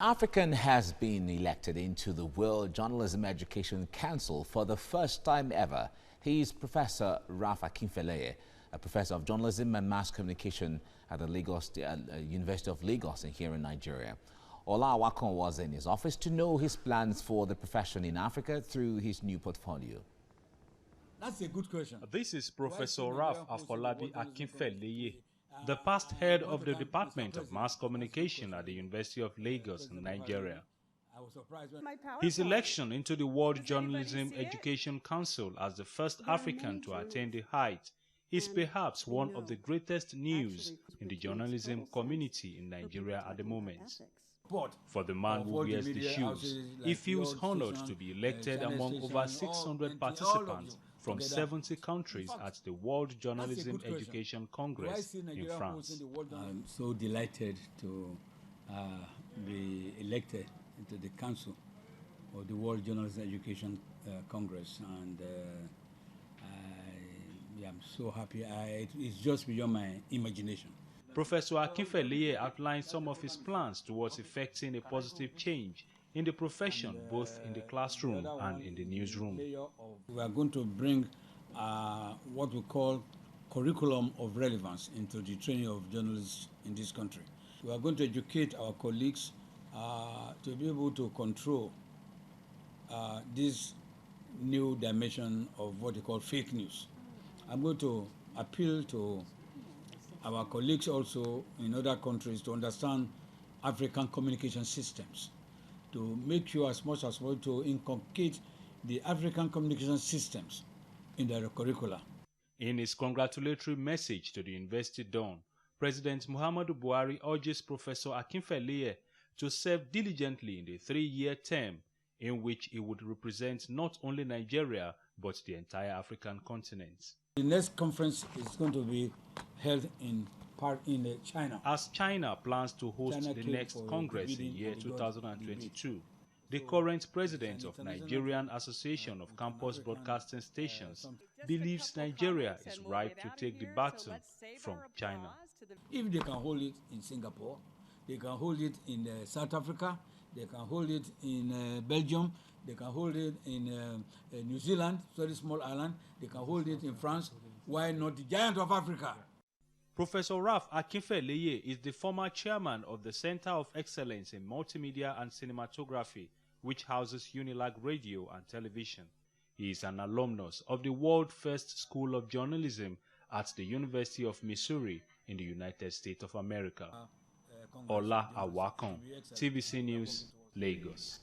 African has been elected into the World Journalism Education Council for the first time ever. He is Professor Ralph Akinfeleye, a professor of journalism and mass communication at the University of Lagos here in Nigeria. Ola Awakon was in his office to know his plans for the profession in Africa through his new portfolio. That's a good question. This is Professor Ralph Afolabi Akinfeleye, the past head of the Department of Mass Communication at the University of Lagos in Nigeria. His election into the World Journalism Education Council as the first African to attain the height is perhaps one of the greatest news in the journalism community in Nigeria at the moment. For the man who wears the shoes, he feels honored to be elected among over 600 participants from 70 countries at the World Journalism Education Congress in France. I'm so delighted to be elected into the Council of the World Journalism Education Congress, and I'm so happy. It's just beyond my imagination. Professor Akinfeleye outlined some of his plans towards effecting a positive change in the profession, both in the classroom and in the newsroom. We are going to bring what we call curriculum of relevance into the training of journalists in this country. We are going to educate our colleagues to be able to control this new dimension of what they call fake news. I'm going to appeal to our colleagues also in other countries to understand African communication systems, to make sure as much as possible to inculcate the African communication systems in their curricula. In his congratulatory message to the University Dawn, President Muhammadu Buhari urges Professor Akinfeleye to serve diligently in the 3-year term in which he would represent not only Nigeria but the entire African continent. The next conference is going to be held in China. As China plans to host the next Congress in year 2022, the current president of Nigerian Association of Campus Broadcasting Stations believes Nigeria is ripe to take the baton from China. If they can hold it in Singapore, they can hold it in South Africa, they can hold it in Belgium, they can hold it in New Zealand, very small island, they can hold it in France. Why not the giant of Africa? Professor Ralph Akinfeleye is the former chairman of the Center of Excellence in Multimedia and Cinematography, which houses UNILAG Radio and Television. He is an alumnus of the World First School of Journalism at the University of Missouri in the United States of America. Ola Awakon, TVC News, Lagos.